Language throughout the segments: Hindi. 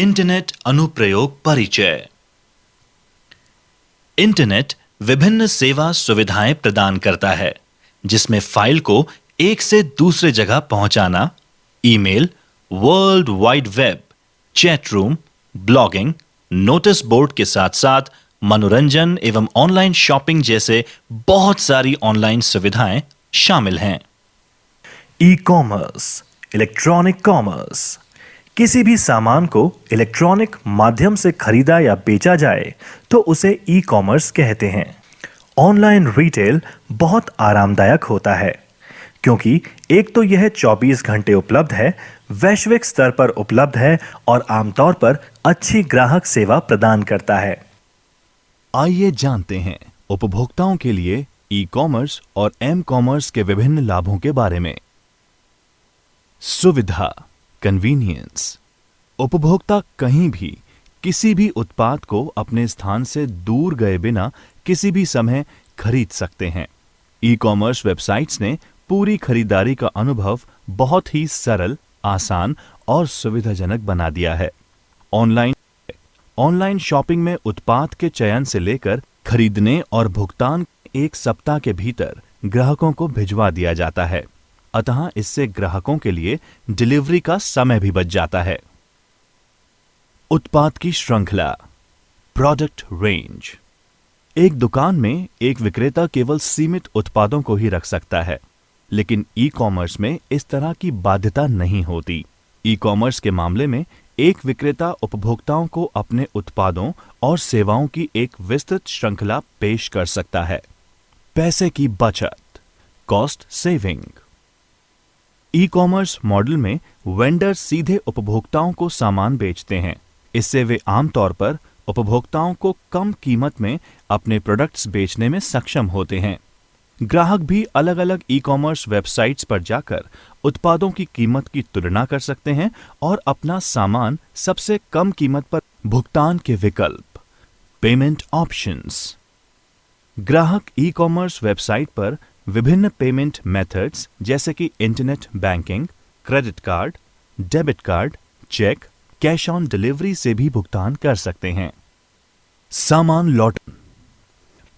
इंटरनेट अनुप्रयोग परिचय। इंटरनेट विभिन्न सेवा सुविधाएं प्रदान करता है, जिसमें फाइल को एक से दूसरे जगह पहुंचाना, email, world wide web, chat room, blogging, notice board के साथ-साथ मनोरंजन एवं ऑनलाइन शॉपिंग जैसे बहुत सारी ऑनलाइन सुविधाएं शामिल हैं। E commerce, electronic commerce. किसी भी सामान को इलेक्ट्रॉनिक माध्यम से खरीदा या बेचा जाए तो उसे ई कॉमर्स कहते हैं। ऑनलाइन रिटेल बहुत आरामदायक होता है, क्योंकि एक तो यह 24 घंटे उपलब्ध है, वैश्विक स्तर पर उपलब्ध है और आमतौर पर अच्छी ग्राहक सेवा प्रदान करता है। आइए जानते हैं उपभोक्ताओं के लिए ई कॉमर्स और एम कॉमर्स के विभिन्न लाभों के बारे में। सुविधा, कन्वीनियंस। उपभोक्ता कहीं भी किसी भी उत्पाद को अपने स्थान से दूर गए बिना किसी भी समय खरीद सकते हैं। ई कॉमर्स वेबसाइट्स ने पूरी खरीदारी का अनुभव बहुत ही सरल, आसान और सुविधाजनक बना दिया है। ऑनलाइन शॉपिंग में उत्पाद के चयन से लेकर खरीदने और भुगतान 1 सप्ताह के भीतर ग्राहकों को भिजवा दिया जाता है। अतः इससे ग्राहकों के लिए डिलीवरी का समय भी बच जाता है। उत्पाद की श्रृंखला, प्रोडक्ट रेंज। एक दुकान में एक विक्रेता केवल सीमित उत्पादों को ही रख सकता है, लेकिन ई कॉमर्स में इस तरह की बाध्यता नहीं होती। ई कॉमर्स के मामले में एक विक्रेता उपभोक्ताओं को अपने उत्पादों और सेवाओं की एक विस्तृत श्रृंखला पेश कर सकता है। पैसे की बचत, cost saving. E commerce model में वेंडर सीधे उपभोक्ताओं को सामान बेचते हैं। इससे वे आमतौर पर उपभोक्ताओं को कम कीमत में अपने प्रोडक्ट्स बेचने में सक्षम होते हैं। ग्राहक भी अलग अलग ई कॉमर्स वेबसाइट्स पर जाकर उत्पादों की कीमत की तुलना कर सकते हैं और अपना सामान सबसे कम कीमत पर भुगतान के विकल्प, पेमेंट ऑप्शंस। ग्राहक ई कॉमर्स वेबसाइट पर विभिन्न पेमेंट मेथड्स जैसे कि internet banking, credit card, debit card, cheque, cash on delivery से भी भुगतान कर सकते हैं। सामान लौटन।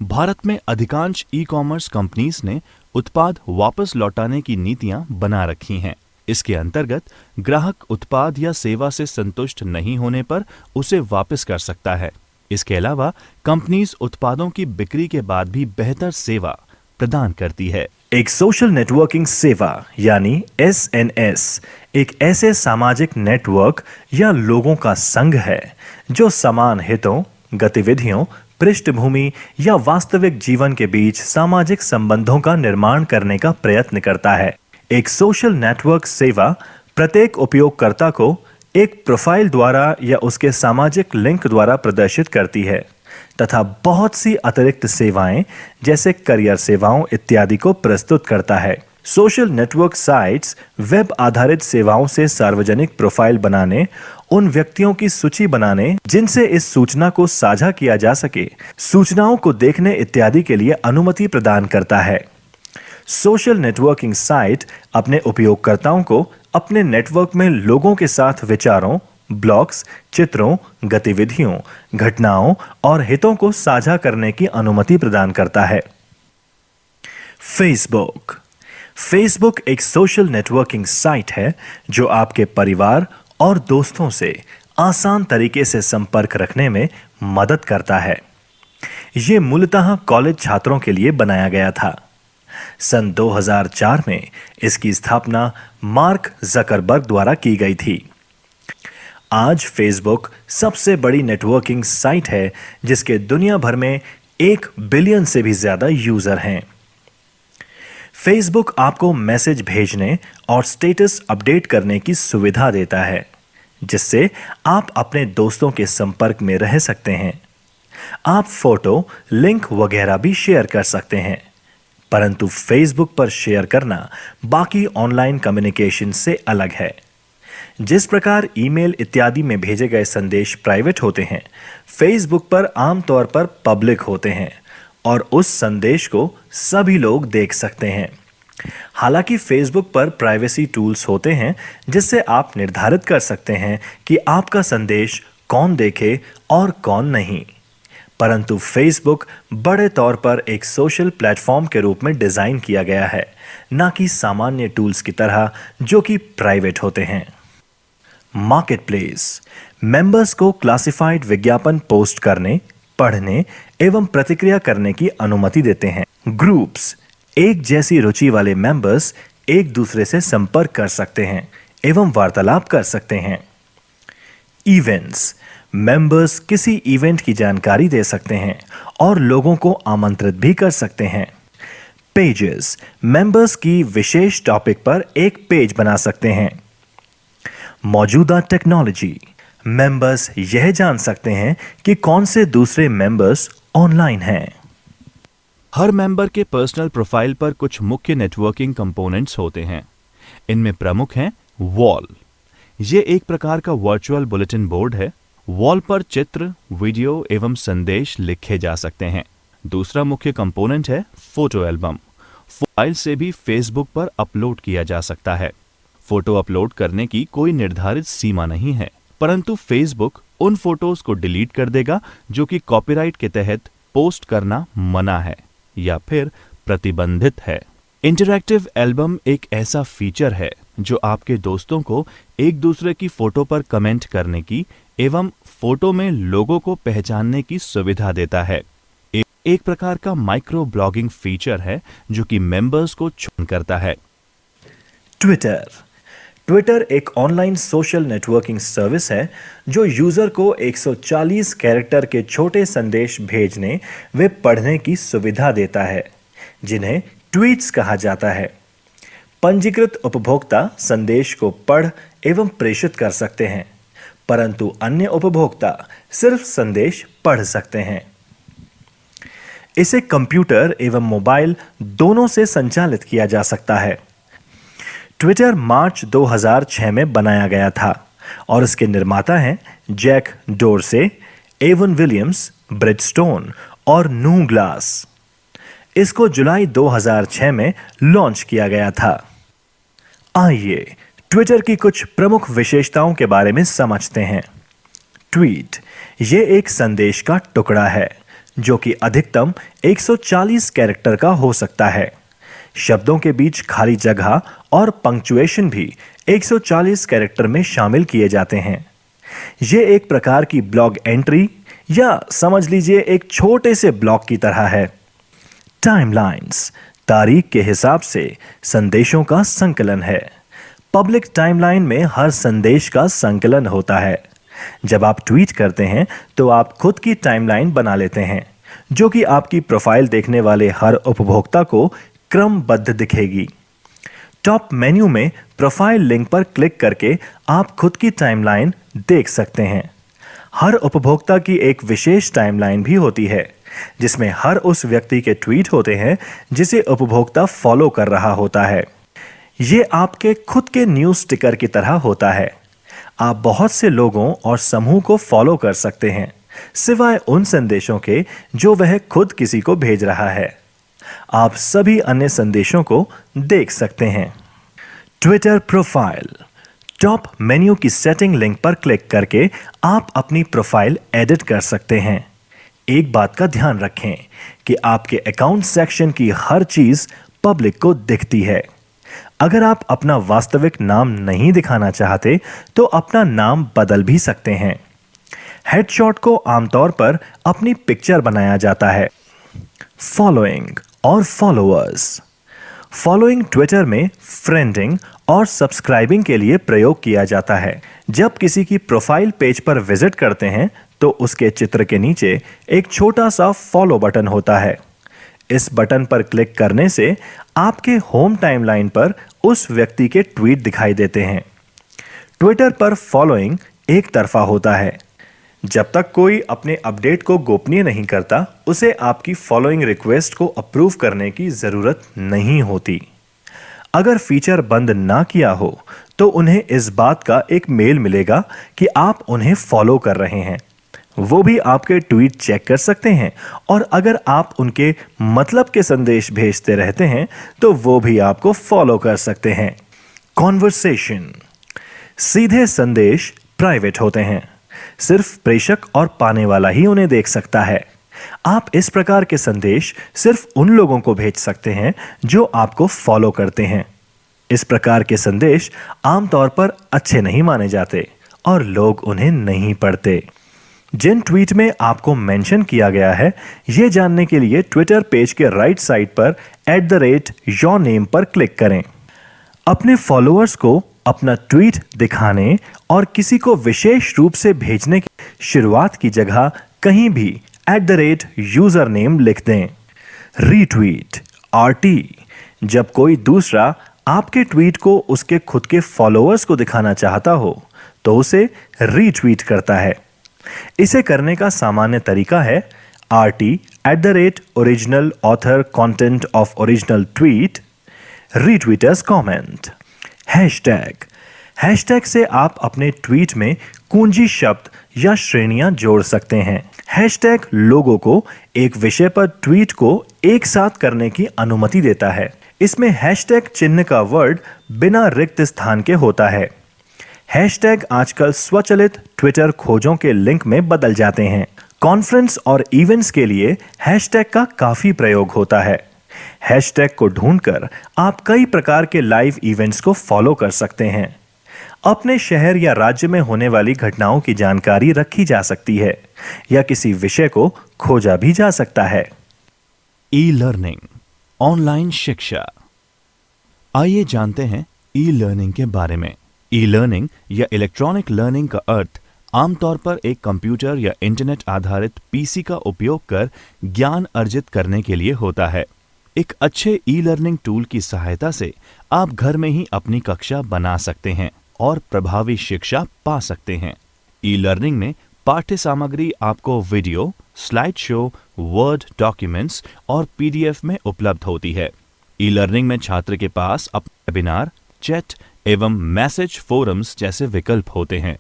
भारत में अधिकांश ई कॉमर्स कंपनीज ने उत्पाद वापस लौटाने की नीतियां बना रखी हैं। इसके अंतर्गत ग्राहक उत्पाद या सेवा से संतुष्ट नहीं होने पर उसे वापस कर सकता है। इसके अलावा कंपनीज उत्पादों की बिक्री के बाद भी बेहतर सेवा प्रदान करती है। एक सोशल नेटवर्किंग सेवा यानी SNS एक ऐसे सामाजिक नेटवर्क या लोगों का संघ है जो समान हितों, गतिविधियों, पृष्ठभूमि या वास्तविक जीवन के बीच सामाजिक संबंधों का निर्माण करने का प्रयत्न करता है। एक सोशल नेटवर्क सेवा प्रत्येक उपयोगकर्ता को एक प्रोफाइल द्वारा या उसके सामाजिक लिंक द्वारा प्रदर्शित करती है तथा बहुत सी अतिरिक्त सेवाएं जैसे करियर सेवाओं इत्यादि को प्रस्तुत करता है। सोशल नेटवर्क साइट्स वेब आधारित सेवाओं से सार्वजनिक प्रोफाइल बनाने, उन व्यक्तियों की सूची बनाने जिनसे इस सूचना को साझा किया जा सके, सूचनाओं को देखने इत्यादि के लिए अनुमति प्रदान करता है। सोशल नेटवर्किंग साइट अपने उपयोगकर्ताओं को अपने नेटवर्क में लोगों के साथ विचारों, ब्लॉग्स, चित्रों, गतिविधियों, घटनाओं और हितों को साझा करने की अनुमति प्रदान करता है। फेसबुक। फेसबुक एक सोशल नेटवर्किंग साइट है जो आपके परिवार और दोस्तों से आसान तरीके से संपर्क रखने में मदद करता है। यह मूलतः कॉलेज छात्रों के लिए बनाया गया था। सन 2004 में इसकी स्थापना मार्क जकरबर्ग द्वारा की गई थी। आज फेसबुक सबसे बड़ी नेटवर्किंग साइट है जिसके दुनिया भर में 1 बिलियन से भी ज्यादा यूजर हैं। फेसबुक आपको मैसेज भेजने और स्टेटस अपडेट करने की सुविधा देता है, जिससे आप अपने दोस्तों के संपर्क में रह सकते हैं। आप फोटो, लिंक वगैरह भी शेयर कर सकते हैं, परंतु फेसबुक पर शेयर करना बाकी ऑनलाइन कम्युनिकेशन से अलग है। जिस प्रकार ईमेल इत्यादि में भेजे गए संदेश प्राइवेट होते हैं, फेसबुक पर आमतौर पर पब्लिक होते हैं और उस संदेश को सभी लोग देख सकते हैं। हालांकि फेसबुक पर प्राइवेसी टूल्स होते हैं जिससे आप निर्धारित कर सकते हैं कि आपका संदेश कौन देखे और कौन नहीं। परंतु फेसबुक बड़े तौर पर एक सोशल प्लेटफॉर्म के रूप में डिजाइन किया गया है, ना कि सामान्य टूल्स की तरह जो कि प्राइवेट होते हैं। मार्केटप्लेस मेंबर्स को क्लासिफाइड विज्ञापन पोस्ट करने, पढ़ने एवं प्रतिक्रिया करने की अनुमति देते हैं। ग्रुप्स एक जैसी रुचि वाले मेंबर्स एक दूसरे से संपर्क कर सकते हैं एवं वार्तालाप कर सकते हैं। इवेंट्स मेंबर्स किसी इवेंट की जानकारी दे सकते हैं और लोगों को आमंत्रित भी कर सकते हैं। पेजेस मेंबर्स की विशेष टॉपिक पर एक पेज बना सकते हैं। मौजूदा टेक्नोलॉजी मेंबर्स यह जान सकते हैं कि कौन से दूसरे मेंबर्स ऑनलाइन हैं। हर मेंबर के पर्सनल प्रोफाइल पर कुछ मुख्य नेटवर्किंग कंपोनेंट्स होते हैं। इनमें प्रमुख हैं वॉल। ये एक प्रकार का वर्चुअल बुलेटिन बोर्ड है। वॉल पर चित्र, वीडियो एवं संदेश लिखे जा सकते हैं। दूसरा मुख्य कंपोनेंट है फोटो एल्बम। फाइल से भी फेसबुक पर अपलोड किया जा सकता है। फोटो अपलोड करने की कोई निर्धारित सीमा नहीं है, परंतु फेसबुक उन फोटोज को डिलीट कर देगा जो कि कॉपीराइट के तहत पोस्ट करना मना है या फिर प्रतिबंधित है। इंटरैक्टिव एल्बम एक ऐसा फीचर है जो आपके दोस्तों को एक दूसरे की फोटो पर कमेंट करने की एवं फोटो में लोगों को पहचानने की सुविधा देता है। एक प्रकार का माइक्रो ब्लॉगिंग फीचर है जो कि मेंबर्स को चुन करता है। ट्विटर एक ऑनलाइन सोशल नेटवर्किंग सर्विस है जो यूजर को 140 कैरेक्टर के छोटे संदेश भेजने व पढ़ने की सुविधा देता है, जिन्हें ट्वीट्स कहा जाता है। पंजीकृत उपभोक्ता संदेश को पढ़ एवं प्रेषित कर सकते हैं, परंतु अन्य उपभोक्ता सिर्फ संदेश पढ़ सकते हैं। इसे कंप्यूटर एवं मोबाइल दोनों से संचालित किया जा सकता है। ट्विटर मार्च 2006 में बनाया गया था और इसके निर्माता हैं Jack Dorsey, Evan Williams, Brett Stone और नू ग्लास। इसको जुलाई 2006 में लॉन्च किया गया था। आइए ट्विटर की कुछ प्रमुख विशेषताओं के बारे में समझते हैं। ट्वीट ये एक संदेश का टुकड़ा है जो कि अधिकतम 140 कैरेक्टर का हो सकता है। शब्दों के बीच खाली जगह और पंक्चुएशन भी 140 कैरेक्टर में शामिल किए जाते हैं। ये एक प्रकार की ब्लॉग एंट्री या समझ लीजिए एक छोटे से ब्लॉग की तरह है। टाइमलाइंस तारीख के हिसाब से संदेशों का संकलन है। पब्लिक टाइमलाइन में हर संदेश का संकलन होता है। जब आप ट्वीट करते हैं तो आप खुद की टाइमलाइन बना लेते हैं जो कि आपकी प्रोफाइल देखने वाले हर उपभोक्ता को क्रमबद्ध दिखेगी। टॉप मेन्यू में प्रोफाइल लिंक पर क्लिक करके आप खुद की टाइमलाइन देख सकते हैं। हर उपभोक्ता की एक विशेष टाइमलाइन भी होती है जिसमें हर उस व्यक्ति के ट्वीट होते हैं जिसे उपभोक्ता फॉलो कर रहा होता है। ये आपके खुद के न्यूज़ स्टिकर की तरह होता है। आप बहुत से लोगों और समूह को फॉलो कर सकते हैं सिवाय उन संदेशों के जो वह खुद किसी को भेज रहा है। आप सभी अन्य संदेशों को देख सकते हैं। ट्विटर प्रोफाइल टॉप मेन्यू की सेटिंग लिंक पर क्लिक करके आप अपनी प्रोफाइल एडिट कर सकते हैं। एक बात का ध्यान रखें कि आपके अकाउंट सेक्शन की हर चीज पब्लिक को दिखती है। अगर आप अपना वास्तविक नाम नहीं दिखाना चाहते तो अपना नाम बदल भी सकते हैं। हेडशॉट को आमतौर पर अपनी पिक्चर बनाया जाता है। फॉलोइंग और फॉलोअर्स फॉलोइंग ट्विटर में फ्रेंडिंग और सब्सक्राइबिंग के लिए प्रयोग किया जाता है। जब किसी की प्रोफाइल पेज पर विजिट करते हैं तो उसके चित्र के नीचे एक छोटा सा फॉलो बटन होता है। इस बटन पर क्लिक करने से आपके होम टाइमलाइन पर उस व्यक्ति के ट्वीट दिखाई देते हैं। ट्विटर पर फॉलोइंग एक तरफा होता है। जब तक कोई अपने अपडेट को गोपनीय नहीं करता, उसे आपकी फॉलोइंग रिक्वेस्ट को अप्रूव करने की जरूरत नहीं होती। अगर फीचर बंद ना किया हो तो उन्हें इस बात का एक मेल मिलेगा कि आप उन्हें फॉलो कर रहे हैं। वो भी आपके ट्वीट चेक कर सकते हैं और अगर आप उनके मतलब के संदेश भेजते रहते हैं तो वो भी आपको फॉलो कर सकते हैं। कॉन्वर्सेशन। सीधे संदेश प्राइवेट होते हैं, सिर्फ प्रेषक और पाने वाला ही उन्हें देख सकता है। आप इस प्रकार के संदेश सिर्फ उन लोगों को भेज सकते हैं जो आपको फॉलो करते हैं। इस प्रकार के संदेश आमतौर पर अच्छे नहीं माने जाते और लोग उन्हें नहीं पढ़ते। जिन ट्वीट में आपको मेंशन किया गया है, ये जानने के लिए ट्विटर पेज के राइट साइड पर @yourname पर क्लिक करें। अपने फॉलोअर्स को अपना ट्वीट दिखाने और किसी को विशेष रूप से भेजने की शुरुआत की जगह कहीं भी @username लिख दें। Retweet RT। जब कोई दूसरा आपके ट्वीट को उसके खुद के फॉलोअर्स को दिखाना चाहता हो तो उसे रीट्वीट करता है। इसे करने का सामान्य तरीका है RT @original author content of original tweet retweeters comment। Hashtag से आप अपने ट्वीट में कुंजी शब्द या श्रेणियां जोड़ सकते हैं। हैशटैग लोगों को एक विषय पर ट्वीट को एक साथ करने की अनुमति देता है। इसमें हैशटैग चिन्ह का वर्ड बिना रिक्त स्थान के होता है। हैशटैग आजकल स्वचालित ट्विटर खोजों के लिंक में बदल जाते हैं। कॉन्फ्रेंस और इवेंट्स के लिए हैशटैग का काफी प्रयोग होता है। हैशटैग को ढूंढकर आप कई प्रकार के लाइव इवेंट्स को फॉलो कर सकते हैं। अपने शहर या राज्य में होने वाली घटनाओं की जानकारी रखी जा सकती है या किसी विषय को खोजा भी जा सकता है। ई लर्निंग, ऑनलाइन शिक्षा। आइए जानते हैं ई लर्निंग के बारे में। ई लर्निंग या इलेक्ट्रॉनिक लर्निंग का अर्थ आमतौर पर एक कंप्यूटर या इंटरनेट आधारित पीसी का उपयोग कर ज्ञान अर्जित करने के लिए होता है। एक अच्छे ई लर्निंग टूल की सहायता से आप घर में ही अपनी कक्षा बना सकते हैं और प्रभावी शिक्षा पा सकते हैं। ई लर्निंग में पाठ्य सामग्री आपको video, slide show, word documents और PDF में उपलब्ध होती है। ई लर्निंग में छात्र के पास वेबिनार, चैट एवं मैसेज फोरम्स जैसे विकल्प होते हैं।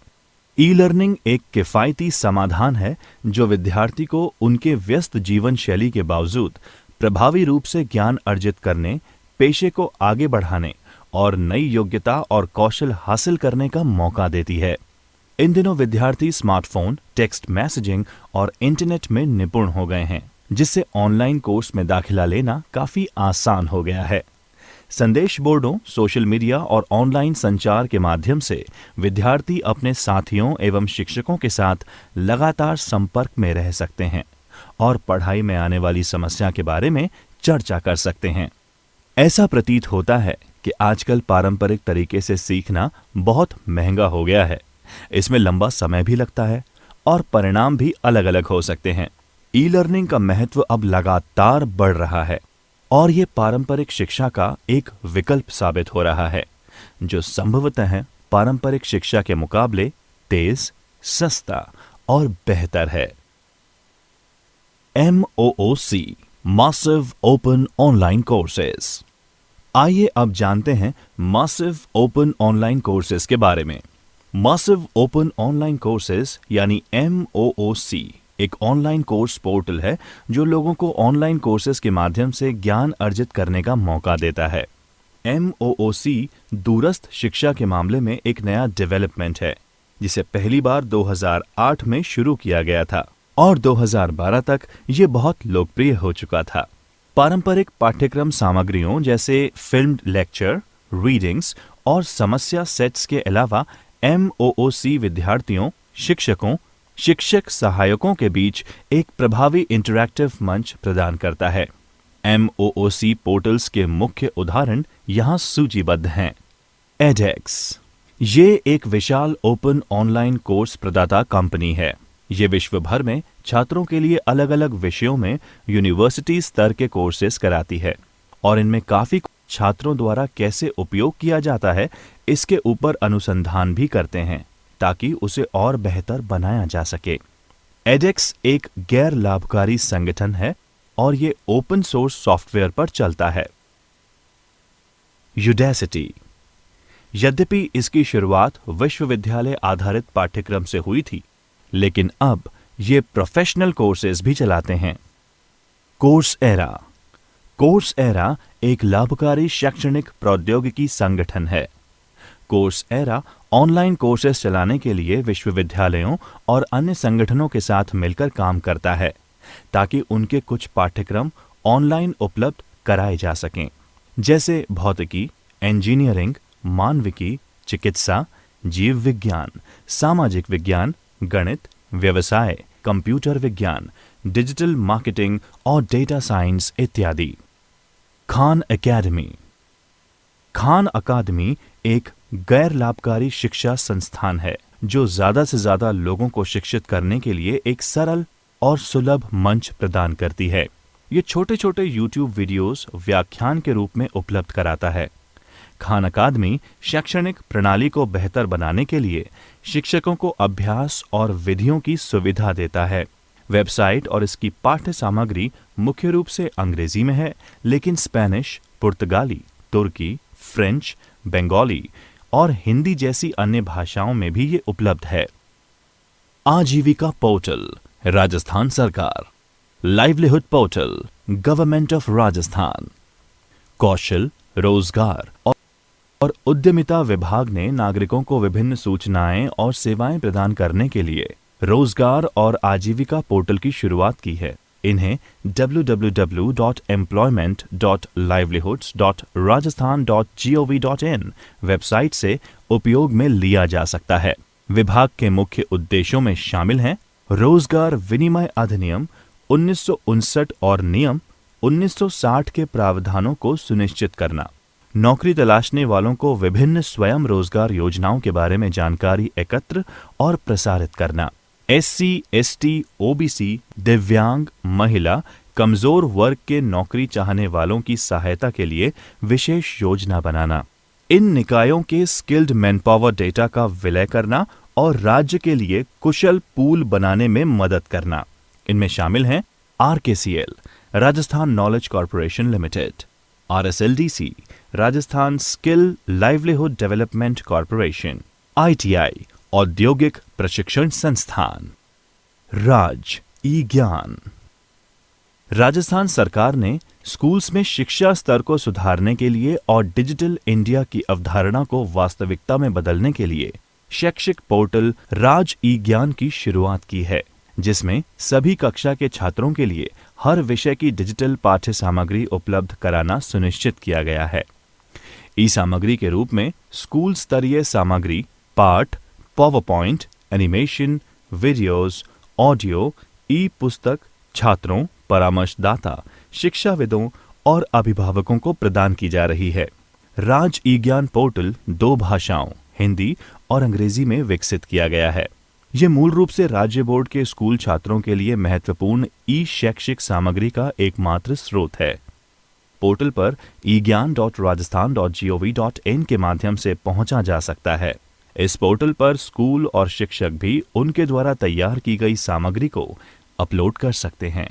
ई लर्निंग एक किफायती समाधान है जो विद्यार्थी को उनके व्यस्त जीवन शैली के बावजूद प्रभावी रूप से ज्ञान अर्जित करने, पेशे को आगे बढ़ाने और नई योग्यता और कौशल हासिल करने का मौका देती है। इन दिनों विद्यार्थी स्मार्टफोन, टेक्स्ट मैसेजिंग और इंटरनेट में निपुण हो गए हैं, जिससे ऑनलाइन कोर्स में दाखिला लेना काफी आसान हो गया है। संदेश बोर्डों, सोशल मीडिया और ऑनलाइन संचार के माध्यम से विद्यार्थी अपने साथियों एवं शिक्षकों के साथ लगातार संपर्क में रह सकते हैं और पढ़ाई में आने वाली समस्या के बारे में चर्चा कर सकते हैं। ऐसा प्रतीत होता है कि आजकल पारंपरिक तरीके से सीखना बहुत महंगा हो गया है। इसमें लंबा समय भी लगता है और परिणाम भी अलग अलग हो सकते हैं। ई लर्निंग का महत्व अब लगातार बढ़ रहा है और ये पारंपरिक शिक्षा का एक विकल्प साबित हो रहा है, जो संभवतः पारंपरिक शिक्षा के मुकाबले तेज, सस्ता और बेहतर है। MOOC, massive open online courses. आइए अब जानते हैं मासिव ओपन ऑनलाइन कोर्सेज के बारे में। मासिव ओपन ऑनलाइन कोर्सेज यानी MOOC एक ऑनलाइन कोर्स पोर्टल है जो लोगों को ऑनलाइन कोर्सेज के माध्यम से ज्ञान अर्जित करने का मौका देता है। MOOC दूरस्थ शिक्षा के मामले में एक नया डेवलपमेंट है, जिसे पहली बार 2008 में शुरू किया गया था और 2012 तक ये बहुत लोकप्रिय हो चुका था। पारंपरिक पाठ्यक्रम सामग्रियों जैसे फिल्म्ड लेक्चर, रीडिंग्स और समस्या सेट्स के अलावा MOOC विद्यार्थियों, शिक्षकों, शिक्षक सहायकों के बीच एक प्रभावी इंटरैक्टिव मंच प्रदान करता है। MOOC पोर्टल्स के मुख्य उदाहरण यहाँ सूचीबद्ध हैं। edX, ये एक विशाल ओपन ऑनलाइन कोर्स प्रदाता कंपनी है। ये विश्व भर में छात्रों के लिए अलग अलग विषयों में यूनिवर्सिटी स्तर के कोर्सेज कराती है और इनमें काफी छात्रों द्वारा कैसे उपयोग किया जाता है इसके ऊपर अनुसंधान भी करते हैं ताकि उसे और बेहतर बनाया जा सके। edX एक गैर लाभकारी संगठन है और ये ओपन सोर्स सॉफ्टवेयर पर चलता है। Udacity, यद्यपि इसकी शुरुआत विश्वविद्यालय आधारित पाठ्यक्रम से हुई थी, लेकिन अब ये प्रोफेशनल कोर्सेज भी चलाते हैं। कोर्सएरा एक लाभकारी शैक्षणिक प्रौद्योगिकी संगठन है। कोर्सएरा ऑनलाइन कोर्सेज चलाने के लिए विश्वविद्यालयों और अन्य संगठनों के साथ मिलकर काम करता है ताकि उनके कुछ पाठ्यक्रम ऑनलाइन उपलब्ध कराए जा सकें, जैसे भौतिकी, इंजीनियरिंग, मानविकी, चिकित्सा, जीव विज्ञान, सामाजिक विज्ञान, गणित, व्यवसाय, कंप्यूटर विज्ञान, डिजिटल मार्केटिंग और डेटा साइंस इत्यादि। खान अकादमी एक गैर लाभकारी शिक्षा संस्थान है जो ज्यादा से ज्यादा लोगों को शिक्षित करने के लिए एक सरल और सुलभ मंच प्रदान करती है। ये छोटे छोटे YouTube वीडियोस व्याख्यान के रूप में उपलब्ध कराता है। खान अकादमी शैक्षणिक प्रणाली को बेहतर बनाने के लिए शिक्षकों को अभ्यास और विधियों की सुविधा देता है। वेबसाइट और इसकी पाठ्य सामग्री मुख्य रूप से अंग्रेजी में है, लेकिन स्पेनिश, पुर्तगाली, तुर्की, फ्रेंच, बंगाली और हिंदी जैसी अन्य भाषाओं में भी ये उपलब्ध है। आजीविका पोर्टल, राजस्थान सरकार। Livelihood portal, government of Rajasthan. कौशल, रोजगार और उद्यमिता विभाग ने नागरिकों को विभिन्न सूचनाएं और सेवाएं प्रदान करने के लिए रोजगार और आजीविका पोर्टल की शुरुआत की है। इन्हें www.employment.livelihoods.rajasthan.gov.in वेबसाइट से उपयोग में लिया जा सकता है। विभाग के मुख्य उद्देश्यों में शामिल हैं रोजगार विनिमय अधिनियम 1959 और नियम 1960 के प्रावधानों को सुनिश्चित करना, नौकरी तलाशने वालों को विभिन्न स्वयं रोजगार योजनाओं के बारे में जानकारी एकत्र और प्रसारित करना, SC, ST, OBC, दिव्यांग, महिला, कमजोर वर्ग के नौकरी चाहने वालों की सहायता के लिए विशेष योजना बनाना, इन निकायों के स्किल्ड मैनपावर डेटा का विलय करना और राज्य के लिए कुशल पूल बनाने में मदद करना। इनमें शामिल हैं RKCL, Rajasthan knowledge corporation limited, RSLDC, Rajasthan skill livelihood development corporation, ITI, औद्योगिक प्रशिक्षण संस्थान। राज ई ज्ञान, राजस्थान सरकार ने स्कूल्स में शिक्षा स्तर को सुधारने के लिए और डिजिटल इंडिया की अवधारणा को वास्तविकता में बदलने के लिए शैक्षिक पोर्टल राज ई ज्ञान की शुरुआत की है, जिसमें सभी कक्षा के छात्रों के लिए हर विषय की डिजिटल पाठ्य सामग्री उपलब्ध कराना सुनिश्चित किया गया है। ई सामग्री के रूप में स्कूल स्तरीय सामग्री, पाठ, power point, animation, videos, audio, e पुस्तक छात्रों, परामर्शदाता, शिक्षाविदों और अभिभावकों को प्रदान की जा रही है। राज ई ज्ञान पोर्टल 2 भाषाओं हिंदी और अंग्रेजी में विकसित किया गया है। यह मूल रूप से राज्य बोर्ड के स्कूल छात्रों के लिए महत्वपूर्ण ई शैक्षिक सामग्री का एकमात्र स्रोत है। पोर्टल पर egyan.rajasthan.gov.in के माध्यम से पहुंचा जा सकता है। इस पोर्टल पर स्कूल और शिक्षक भी उनके द्वारा तैयार की गई सामग्री को अपलोड कर सकते हैं।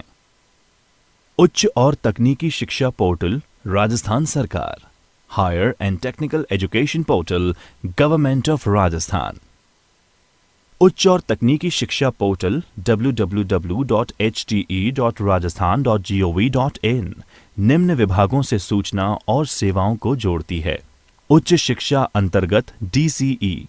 उच्च और तकनीकी शिक्षा पोर्टल, राजस्थान सरकार। Higher and technical education portal, government of Rajasthan. उच्च और तकनीकी शिक्षा पोर्टल www.hte.rajasthan.gov.in निम्न विभागों से सूचना और सेवाओं को जोड़ती है। उच्च शिक्षा अंतर्गत DCE,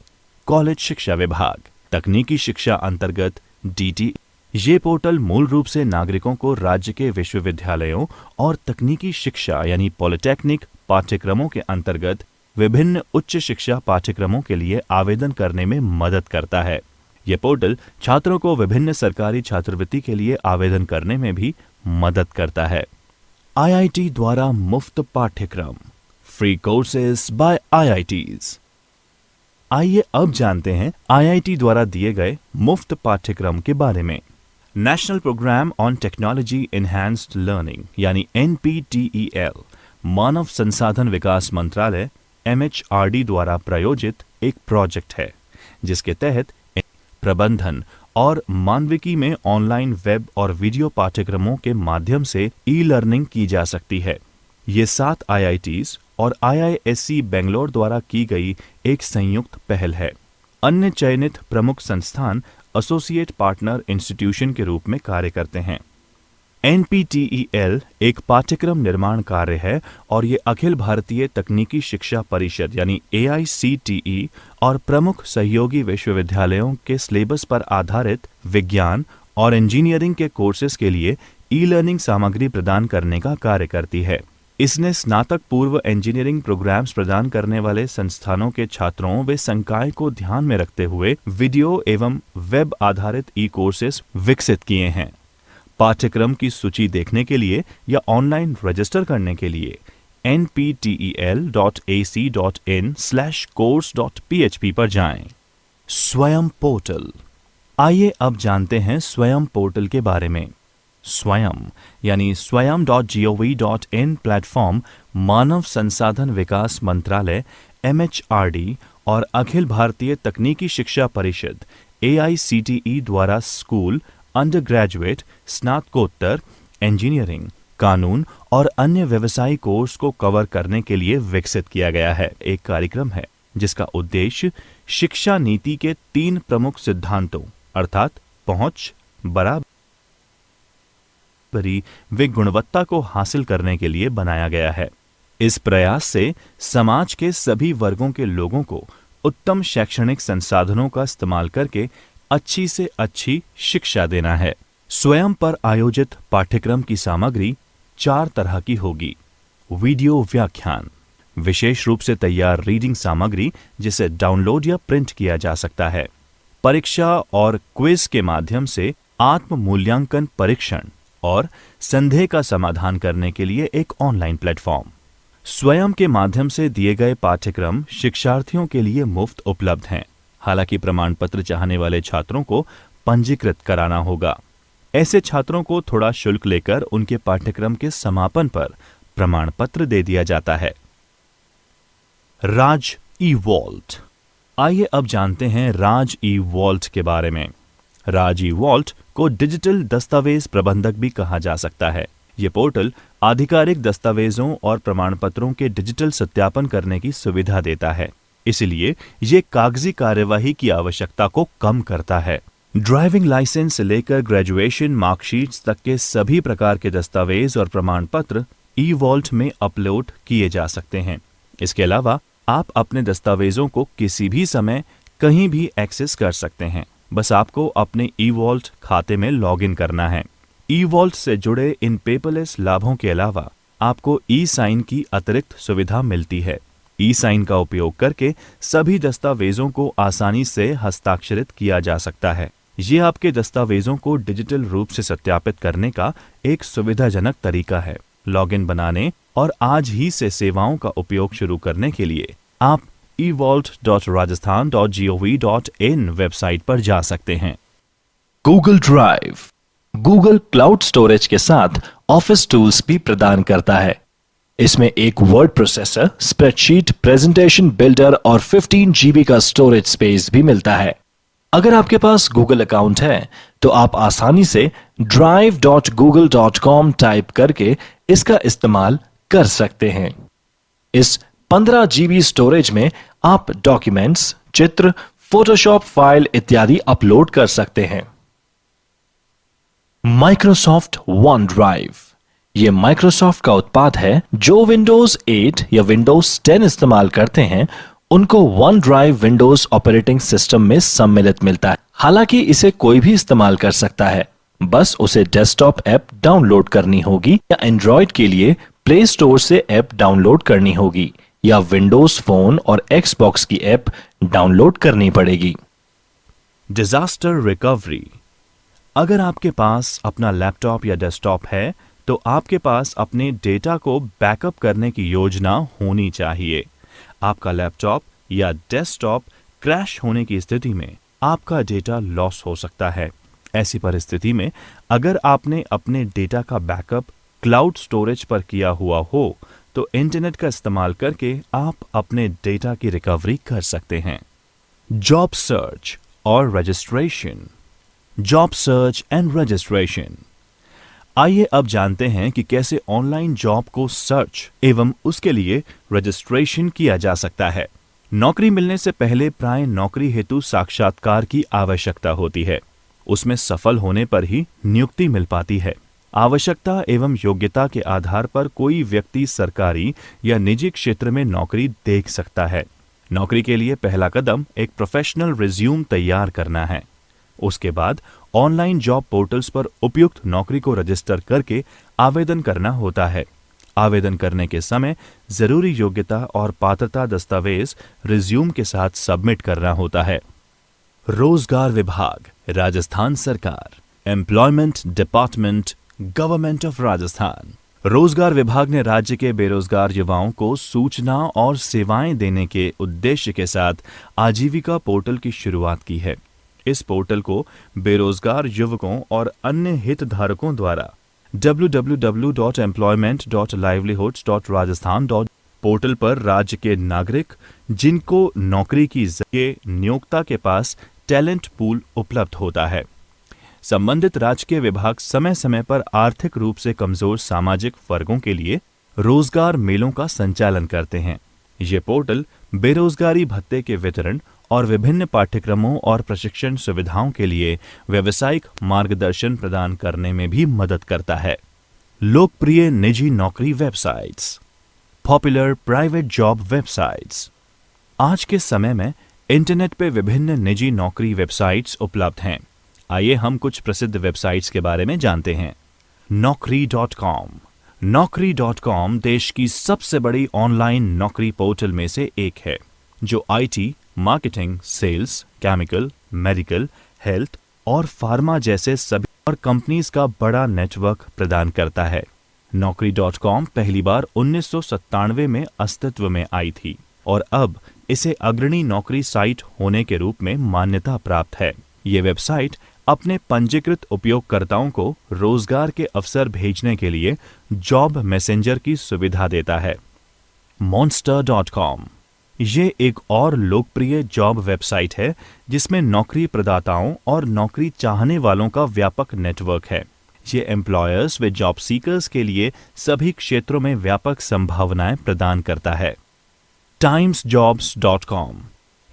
कॉलेज शिक्षा विभाग। तकनीकी शिक्षा अंतर्गत DT। ये पोर्टल मूल रूप से नागरिकों को राज्य के विश्वविद्यालयों और तकनीकी शिक्षा यानी पॉलिटेक्निक पाठ्यक्रमों के अंतर्गत विभिन्न उच्च शिक्षा पाठ्यक्रमों के लिए आवेदन करने में मदद करता है। यह पोर्टल छात्रों को विभिन्न सरकारी छात्रवृत्ति के लिए आवेदन करने में भी मदद करता है। IIT द्वारा मुफ्त पाठ्यक्रम, फ्री कोर्सेज बाय IITs। आइए अब जानते हैं IIT द्वारा दिए गए मुफ्त पाठ्यक्रम के बारे में। National programme on technology enhanced learning यानी NPTEL मानव संसाधन विकास मंत्रालय MHRD द्वारा प्रायोजित एक प्रोजेक्ट है, जिसके तहत प्रबंधन और मानविकी में ऑनलाइन वेब और वीडियो पाठ्यक्रमों के माध्यम से ई-लर्निंग की जा सकती है। ये 7 IITs और IISc बेंगलोर द्वारा की गई एक संयुक्त पहल है। अन्य चयनित प्रमुख संस्थान एसोसिएट पार्टनर इंस्टीट्यूशन के रूप में कार्य करते हैं। NPTEL एक पाठ्यक्रम निर्माण कार्य है और ये अखिल भारतीय तकनीकी शिक्षा परिषद यानी AICTE और प्रमुख सहयोगी विश्वविद्यालयों के सिलेबस पर आधारित विज्ञान और इंजीनियरिंग के कोर्सेज के लिए ई-लर्निंग सामग्री प्रदान करने का कार्य करती है। इसने स्नातक पूर्व इंजीनियरिंग प्रोग्राम्स प्रदान करने वाले संस्थानों के छात्रों व संकाय को ध्यान में रखते हुए वीडियो एवं वेब आधारित ई कोर्सेज विकसित किए हैं। पाठ्यक्रम की सूची देखने के लिए या ऑनलाइन रजिस्टर करने के लिए nptel.ac.in/course.php पर जाएं। स्वयं पोर्टल। आइए अब जानते हैं स्वयं पोर्टल के बारे में। स्वयं यानी swayam.gov.in प्लेटफॉर्म मानव संसाधन विकास मंत्रालय MHRD और अखिल भारतीय तकनीकी शिक्षा परिषद AICTE द्वारा स्कूल, अंडर ग्रेजुएट, स्नातकोत्तर, इंजीनियरिंग, कानून और अन्य व्यवसायिक कोर्स को कवर करने के लिए विकसित किया गया है। एक कार्यक्रम है जिसका उद्देश्य शिक्षा नीति के 3 प्रमुख सिद्धांतों अर्थात पहुंच, बराबरी व गुणवत्ता को हासिल करने के लिए बनाया गया है। इस प्रयास से समाज के सभी वर्गों के लोगों को उत्तम शैक्षणिक संसाधनों का इस्तेमाल करके अच्छी से अच्छी शिक्षा देना है। स्वयं पर आयोजित पाठ्यक्रम की सामग्री 4 तरह की होगी। वीडियो व्याख्यान, विशेष रूप से तैयार रीडिंग सामग्री जिसे डाउनलोड या प्रिंट किया जा सकता है। परीक्षा और क्विज के माध्यम से आत्म मूल्यांकन परीक्षण और संदेह का समाधान करने के लिए एक ऑनलाइन प्लेटफॉर्म। स्वयं के माध्यम से दिए गए पाठ्यक्रम शिक्षार्थियों के लिए मुफ्त उपलब्ध हैं। हालांकि प्रमाण पत्र चाहने वाले छात्रों को पंजीकृत कराना होगा। ऐसे छात्रों को थोड़ा शुल्क लेकर उनके पाठ्यक्रम के समापन पर प्रमाण पत्र दे दिया जाता है। राज ई-वॉल्ट। आइए अब जानते हैं राज ई-वॉल्ट के बारे में। राज ई-वॉल्ट को डिजिटल दस्तावेज प्रबंधक भी कहा जा सकता है। ये पोर्टल आधिकारिक दस्तावेजों और प्रमाण पत्रों के डिजिटल सत्यापन करने की सुविधा देता है। इसलिए ये कागजी कार्यवाही की आवश्यकता को कम करता है। ड्राइविंग लाइसेंस से लेकर ग्रेजुएशन मार्कशीट्स तक के सभी प्रकार के दस्तावेज और प्रमाण पत्र ई-वॉल्ट में अपलोड किए जा सकते हैं। इसके अलावा आप अपने दस्तावेजों को किसी भी समय कहीं भी एक्सेस कर सकते हैं। बस आपको अपने ई-वॉल्ट खाते में लॉगिन करना है। ई-वॉल्ट से जुड़े इन पेपरलेस लाभों के अलावा आपको ई-साइन की अतिरिक्त सुविधा मिलती है। ई-साइन का उपयोग करके सभी दस्तावेजों को आसानी से हस्ताक्षरित किया जा सकता है। ये आपके दस्तावेजों को डिजिटल रूप से सत्यापित करने का एक सुविधाजनक तरीका है। लॉगिन बनाने और आज ही से सेवाओं का उपयोग शुरू करने के लिए आप evault.rajasthan.gov.in वेबसाइट पर जा सकते हैं। Google drive Google cloud storage के साथ ऑफिस टूल्स भी प्रदान करता है। इसमें एक word processor, spreadsheet, presentation builder और 15 GB का स्टोरेज स्पेस भी मिलता है। अगर आपके पास गूगल अकाउंट है तो आप आसानी से drive.google.com टाइप करके इसका इस्तेमाल कर सकते हैं। इस 15 GB स्टोरेज में आप डॉक्यूमेंट्स, चित्र, फोटोशॉप फाइल इत्यादि अपलोड कर सकते हैं। माइक्रोसॉफ्ट वन ड्राइव यह माइक्रोसॉफ्ट का उत्पाद है। जो विंडोज 8 या विंडोज 10 इस्तेमाल करते हैं उनको one drive Windows operating system में सम्मिलित मिलता है। हालांकि इसे कोई भी इस्तेमाल कर सकता है, बस उसे डेस्कटॉप ऐप डाउनलोड करनी होगी या एंड्रॉयड के लिए प्ले स्टोर से ऐप डाउनलोड करनी होगी या विंडोज फोन और एक्सबॉक्स की ऐप डाउनलोड करनी पड़ेगी। Disaster recovery. अगर आपके पास अपना लैपटॉप या डेस्कटॉप है तो आपके पास अपने डेटा को बैकअप करने की योजना होनी चाहिए। आपका लैपटॉप या डेस्कटॉप क्रैश होने की स्थिति में आपका डेटा लॉस हो सकता है। ऐसी परिस्थिति में अगर आपने अपने डेटा का बैकअप क्लाउड स्टोरेज पर किया हुआ हो तो इंटरनेट का इस्तेमाल करके आप अपने डेटा की रिकवरी कर सकते हैं। जॉब सर्च और registration. Job search and registration. आइए अब जानते हैं कि कैसे ऑनलाइन जॉब को सर्च एवं उसके लिए रजिस्ट्रेशन किया जा सकता है। नौकरी मिलने से पहले प्राय नौकरी हेतु साक्षात्कार की आवश्यकता होती है। उसमें सफल होने पर ही नियुक्ति मिल पाती है। आवश्यकता एवं योग्यता के आधार पर कोई व्यक्ति सरकारी या निजी क्षेत्र में नौकरी देख सकता है। नौकरी के लिए पहला कदम एक प्रोफेशनल रिज्यूम तैयार करना है। उसके बाद ऑनलाइन जॉब पोर्टल्स पर उपयुक्त नौकरी को रजिस्टर करके आवेदन करना होता है। आवेदन करने के समय जरूरी योग्यता और पात्रता दस्तावेज रिज्यूम के साथ सबमिट करना होता है। रोजगार विभाग, राजस्थान सरकार, employment department, government of Rajasthan. रोजगार विभाग ने राज्य के बेरोजगार युवाओं को सूचना और सेवाएं देने के उद्देश्य के साथ आजीविका पोर्टल की शुरुआत की है। इस पोर्टल को बेरोजगार युवकों और अन्य हितधारकों द्वारा www.employment.livelihoods.rajasthan पोर्टल पर राज्य के नागरिक जिनको नौकरी की नियोक्ता के पास टैलेंट पूल उपलब्ध होता है। संबंधित राज्य के विभाग समय समय पर आर्थिक रूप से कमजोर सामाजिक वर्गों के लिए रोजगार मेलों का संचालन करते हैं। ये पोर्टल बेरोजगारी भत्ते के वितरण और विभिन्न पाठ्यक्रमों और प्रशिक्षण सुविधाओं के लिए व्यावसायिक मार्गदर्शन प्रदान करने में भी मदद करता है। लोकप्रिय निजी नौकरी websites, popular private job websites. आज के समय में इंटरनेट पे विभिन्न निजी नौकरी वेबसाइट्स उपलब्ध हैं। आइए हम कुछ प्रसिद्ध वेबसाइट्स के बारे में जानते हैं। Naukri.com। Naukri.com देश की सबसे बड़ी ऑनलाइन नौकरी पोर्टल में से एक है, जो IT, marketing, sales, chemical, medical, health और फार्मा जैसे सभी और कंपनीज का बड़ा नेटवर्क प्रदान करता है। Naukri.com पहली बार 1997 में अस्तित्व में आई थी और अब इसे अग्रणी नौकरी साइट होने के रूप में मान्यता प्राप्त है। ये वेबसाइट अपने पंजीकृत उपयोगकर्ताओं को रोजगार के अवसर भेजने के लिए जॉब मैसेंजर की सुविधा देता है। Monster.com ये एक और लोकप्रिय जॉब वेबसाइट है जिसमें नौकरी प्रदाताओं और नौकरी चाहने वालों का व्यापक नेटवर्क है। ये एम्प्लॉयर्स व जॉब सीकर्स के लिए सभी क्षेत्रों में व्यापक संभावनाएं प्रदान करता है। Timesjobs.com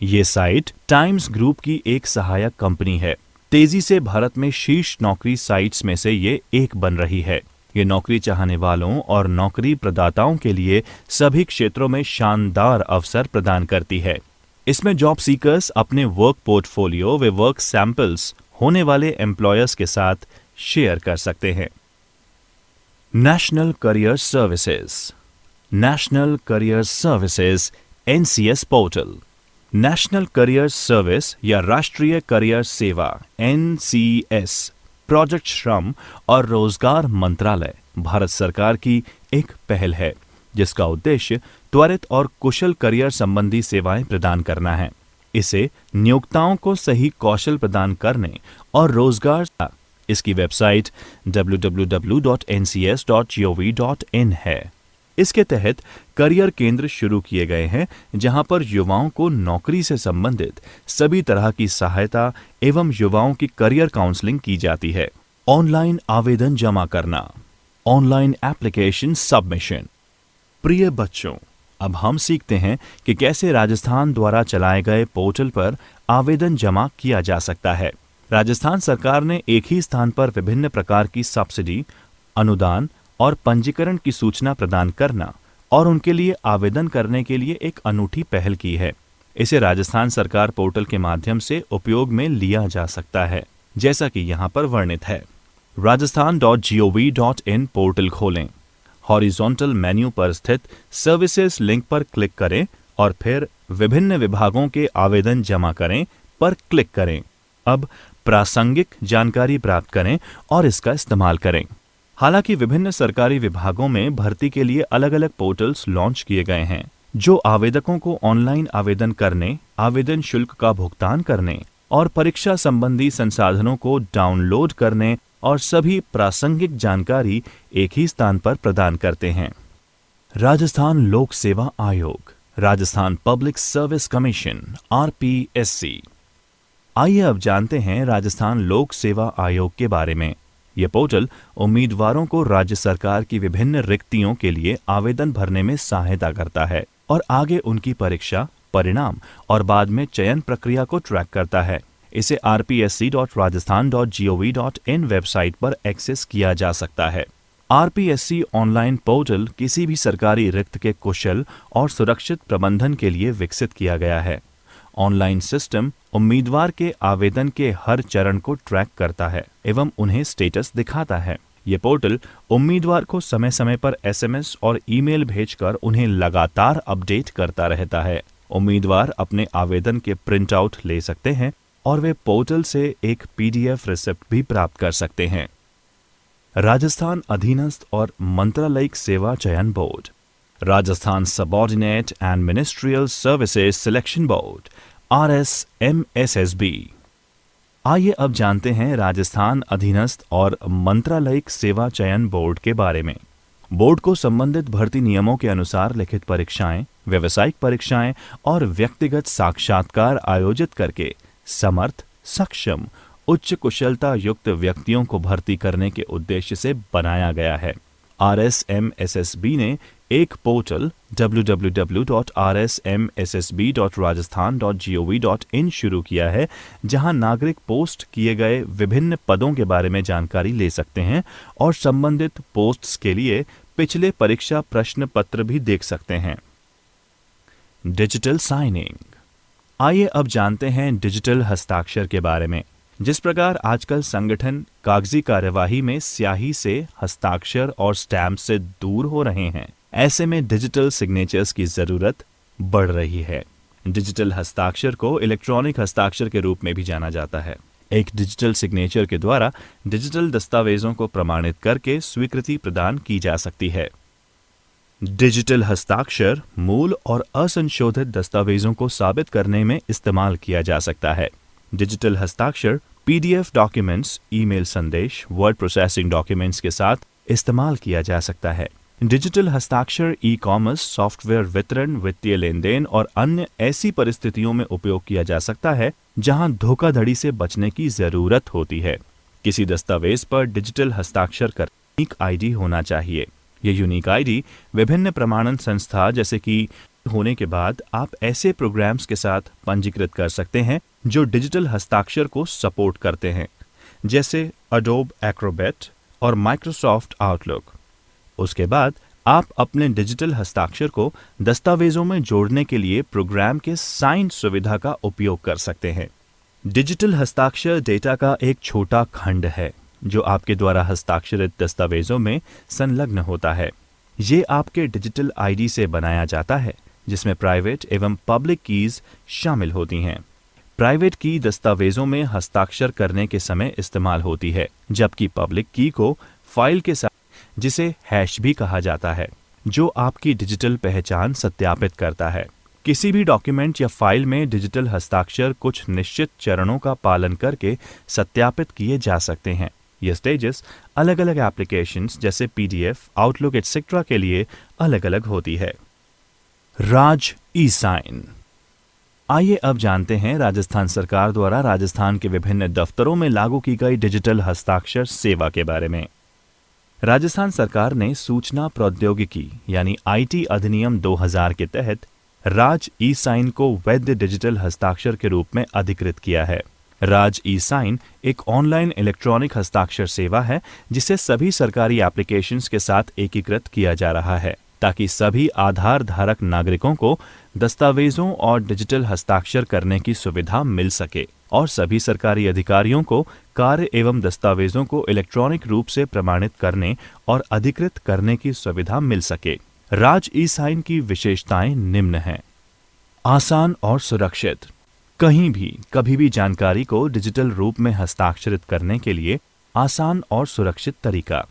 ये साइट टाइम्स ग्रुप की एक सहायक कंपनी है। तेजी से भारत में शीर्ष नौकरी साइट्स में से ये एक बन रही है। ये नौकरी चाहने वालों और नौकरी प्रदाताओं के लिए सभी क्षेत्रों में शानदार अवसर प्रदान करती है। इसमें जॉब सीकर्स अपने वर्क पोर्टफोलियो व वर्क सैंपल्स होने वाले एम्प्लॉयर्स के साथ शेयर कर सकते हैं। National career services. National career services NCS portal. National career service या राष्ट्रीय करियर सेवा NCS प्रोजेक्ट श्रम और रोजगार मंत्रालय भारत सरकार की एक पहल है, जिसका उद्देश्य त्वरित और कुशल करियर संबंधी सेवाएं प्रदान करना है। इसे नियोक्ताओं को सही कौशल प्रदान करने और रोजगार। इसकी वेबसाइट www.ncs.gov.in है। इसके तहत करियर केंद्र शुरू किए गए हैं, जहां पर युवाओं को नौकरी से संबंधित सभी तरह की सहायता एवं युवाओं की करियर काउंसलिंग की जाती है। ऑनलाइन आवेदन जमा करना, ऑनलाइन एप्लीकेशन सबमिशन। प्रिय बच्चों, अब हम सीखते हैं कि कैसे राजस्थान द्वारा चलाए गए पोर्टल पर आवेदन जमा किया जा सकता है। राजस्थान सरकार ने एक ही स्थान पर विभिन्न प्रकार की सब्सिडी, अनुदान और पंजीकरण की सूचना प्रदान करना और उनके लिए आवेदन करने के लिए एक अनूठी पहल की है। इसे राजस्थान सरकार पोर्टल के माध्यम से उपयोग में लिया जा सकता है, जैसा कि यहाँ पर वर्णित है। rajasthan.gov.in पोर्टल खोलें। हॉरिजॉन्टल मेन्यू पर स्थित सर्विसेज लिंक पर क्लिक करें और फिर विभिन्न विभागों के आवेदन जमा करें पर क्लिक करें। अब प्रासंगिक जानकारी प्राप्त करें और इसका इस्तेमाल करें। हालांकि विभिन्न सरकारी विभागों में भर्ती के लिए अलग अलग पोर्टल्स लॉन्च किए गए हैं, जो आवेदकों को ऑनलाइन आवेदन करने, आवेदन शुल्क का भुगतान करने और परीक्षा संबंधी संसाधनों को डाउनलोड करने और सभी प्रासंगिक जानकारी एक ही स्थान पर प्रदान करते हैं। राजस्थान लोक सेवा आयोग, Rajasthan public service commission RPSC। आइए अब जानते हैं राजस्थान लोक सेवा आयोग के बारे में। यह पोर्टल उम्मीदवारों को राज्य सरकार की विभिन्न रिक्तियों के लिए आवेदन भरने में सहायता करता है और आगे उनकी परीक्षा परिणाम और बाद में चयन प्रक्रिया को ट्रैक करता है। इसे rpsc.rajasthan.gov.in वेबसाइट पर एक्सेस किया जा सकता है। आरपीएससी ऑनलाइन पोर्टल किसी भी सरकारी रिक्त के कुशल और सुरक्षित प्रबंधन के लिए विकसित किया गया है। ऑनलाइन सिस्टम उम्मीदवार के आवेदन के हर चरण को ट्रैक करता है एवं उन्हें स्टेटस दिखाता है। ये पोर्टल उम्मीदवार को समय समय पर एसएमएस और ईमेल भेजकर उन्हें लगातार अपडेट करता रहता है। उम्मीदवार अपने आवेदन के प्रिंट आउट ले सकते हैं और वे पोर्टल से एक पीडीएफ रिसिप्ट भी प्राप्त कर सकते हैं। राजस्थान अधीनस्थ और मंत्रालयिक सेवा चयन board, Rajasthan subordinate and ministerial services selection board RSMSSB। आइए अब जानते हैं राजस्थान अधीनस्थ और मंत्रालयिक सेवा चयन बोर्ड के बारे में। बोर्ड को संबंधित भर्ती नियमों के अनुसार लिखित परीक्षाएं, व्यावसायिक परीक्षाएं और व्यक्तिगत साक्षात्कार आयोजित करके समर्थ, सक्षम, उच्च कुशलता युक्त व्यक्तियों को भर्ती करने के उद्देश्य से बनाया गया है। RSMSSB ने एक पोर्टल www.rsmssb.rajasthan.gov.in शुरू किया है, जहां नागरिक पोस्ट किए गए विभिन्न पदों के बारे में जानकारी ले सकते हैं और संबंधित पोस्ट्स के लिए पिछले परीक्षा प्रश्न पत्र भी देख सकते हैं। Digital signing. आइए अब जानते हैं डिजिटल हस्ताक्षर के बारे में। जिस प्रकार आजकल संगठन कागजी कार्यवाही में स्याही से, हस्ताक्षर और स्टैम्प से दूर हो रहे हैं, ऐसे में डिजिटल सिग्नेचर्स की जरूरत बढ़ रही है। डिजिटल हस्ताक्षर को इलेक्ट्रॉनिक हस्ताक्षर के रूप में भी जाना जाता है। एक डिजिटल सिग्नेचर के द्वारा डिजिटल दस्तावेजों को प्रमाणित करके स्वीकृति प्रदान की जा सकती है। डिजिटल हस्ताक्षर मूल और असंशोधित दस्तावेजों को साबित करने में इस्तेमाल किया जा सकता है। डिजिटल हस्ताक्षर पीडीएफ डॉक्यूमेंट्स, ईमेल संदेश, वर्ड प्रोसेसिंग डॉक्यूमेंट्स के साथ इस्तेमाल किया जा सकता है। डिजिटल हस्ताक्षर ई कॉमर्स, सॉफ्टवेयर वितरण, वित्तीय लेन देन और अन्य ऐसी परिस्थितियों में उपयोग किया जा सकता है जहां धोखाधड़ी से बचने की जरूरत होती है। किसी दस्तावेज पर डिजिटल हस्ताक्षर कर यूनिक आईडी होना चाहिए। ये यूनिक आईडी विभिन्न प्रमाणन संस्था जैसे कि होने के बाद आप ऐसे प्रोग्राम्स के साथ पंजीकृत कर सकते हैं जो डिजिटल हस्ताक्षर को सपोर्ट करते हैं, जैसे अडोब एक्रोबैट और माइक्रोसॉफ्ट आउटलुक। उसके बाद आप अपने डिजिटल हस्ताक्षर को दस्तावेजों में जोड़ने के लिए प्रोग्राम के साइन सुविधा का उपयोग कर सकते हैं। डिजिटल हस्ताक्षर डेटा का एक छोटा खंड है जो आपके द्वारा हस्ताक्षरित दस्तावेजों में संलग्न होता है। ये आपके डिजिटल आईडी से बनाया जाता है, जिसमें प्राइवेट एवं पब्लिक कीज शामिल होती हैं। प्राइवेट की दस्तावेजों में हस्ताक्षर करने के समय इस्तेमाल होती है, जबकि पब्लिक की को फाइल के साथ, जिसे हैश भी कहा जाता है, जो आपकी डिजिटल पहचान सत्यापित करता है। किसी भी डॉक्यूमेंट या फाइल में डिजिटल हस्ताक्षर कुछ निश्चित चरणों का पालन करके सत्यापित किए जा सकते हैं। ये स्टेजेस अलग अलग एप्लीकेशंस जैसे पीडीएफ, आउटलुक एटसेट्रा के लिए अलग अलग होती है। राज ई साइन। आइए अब जानते हैं राजस्थान सरकार द्वारा राजस्थान के विभिन्न दफ्तरों में लागू की गई डिजिटल हस्ताक्षर सेवा के बारे में। राजस्थान सरकार ने सूचना प्रौद्योगिकी यानी आईटी अधिनियम 2000 के तहत राज ई साइन को वैध डिजिटल हस्ताक्षर के रूप में अधिकृत किया है। राज ई साइन एक ऑनलाइन इलेक्ट्रॉनिक हस्ताक्षर सेवा है जिसे सभी सरकारी एप्लीकेशंस के साथ एकीकृत किया जा रहा है, ताकि सभी आधार धारक नागरिकों को दस्तावेजों और डिजिटल हस्ताक्षर करने की सुविधा मिल सके और सभी सरकारी अधिकारियों को कार्य एवं दस्तावेजों को इलेक्ट्रॉनिक रूप से प्रमाणित करने और अधिकृत करने की सुविधा मिल सके। राज ई साइन की विशेषताएं निम्न हैं। आसान और सुरक्षित। कहीं भी कभी भी जानकारी को डिजिटल रूप में हस्ताक्षरित करने के लिए आसान और सुरक्षित तरीका।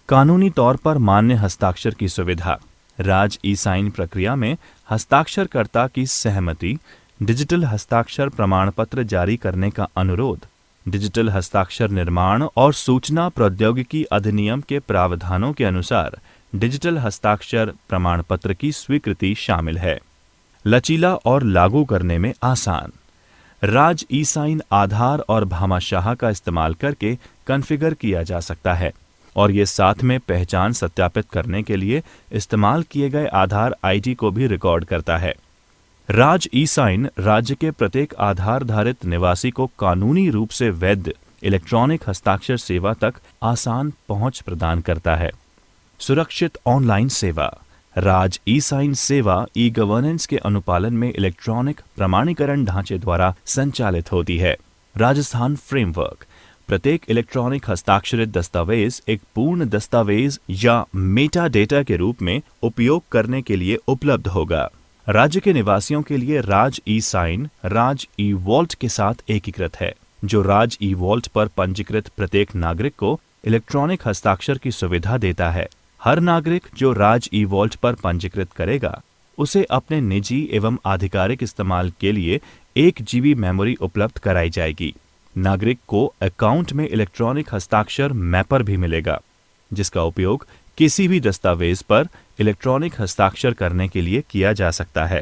कानूनी तौर पर मान्य हस्ताक्षर की सुविधा। राज ई साइन प्रक्रिया में हस्ताक्षरकर्ता की सहमति, डिजिटल हस्ताक्षर प्रमाण पत्र जारी करने का अनुरोध, डिजिटल हस्ताक्षर निर्माण और सूचना प्रौद्योगिकी अधिनियम के प्रावधानों के अनुसार डिजिटल हस्ताक्षर प्रमाण पत्र की स्वीकृति शामिल है। लचीला और लागू करने में आसान। राज ई साइन आधार और भामाशाह का इस्तेमाल करके कॉन्फ़िगर किया जा सकता है और ये साथ में पहचान सत्यापित करने के लिए इस्तेमाल किए गए आधार आईडी को भी रिकॉर्ड करता है। राज ई साइन राज्य के प्रत्येक आधारधारित निवासी को कानूनी रूप से वैध इलेक्ट्रॉनिक हस्ताक्षर सेवा तक आसान पहुंच प्रदान करता है। सुरक्षित ऑनलाइन सेवा। राज ई साइन सेवा ई गवर्नेंस के अनुपालन में इलेक्ट्रॉनिक प्रमाणीकरण ढांचे द्वारा संचालित होती है। राजस्थान फ्रेमवर्क। प्रत्येक इलेक्ट्रॉनिक हस्ताक्षरित दस्तावेज एक पूर्ण दस्तावेज या मेटा डेटा के रूप में उपयोग करने के लिए उपलब्ध होगा। राज्य के निवासियों के लिए राज ई साइन राज ई वॉल्ट के साथ एकीकृत है, जो राज ई वॉल्ट पर पंजीकृत प्रत्येक नागरिक को इलेक्ट्रॉनिक हस्ताक्षर की सुविधा देता है। हर नागरिक जो राज ई वॉल्ट पर पंजीकृत करेगा, उसे अपने निजी एवं आधिकारिक इस्तेमाल के लिए 1 GB मेमोरी उपलब्ध कराई जाएगी। नागरिक को अकाउंट में इलेक्ट्रॉनिक हस्ताक्षर मैपर भी मिलेगा, जिसका उपयोग किसी भी दस्तावेज पर इलेक्ट्रॉनिक हस्ताक्षर करने के लिए किया जा सकता है।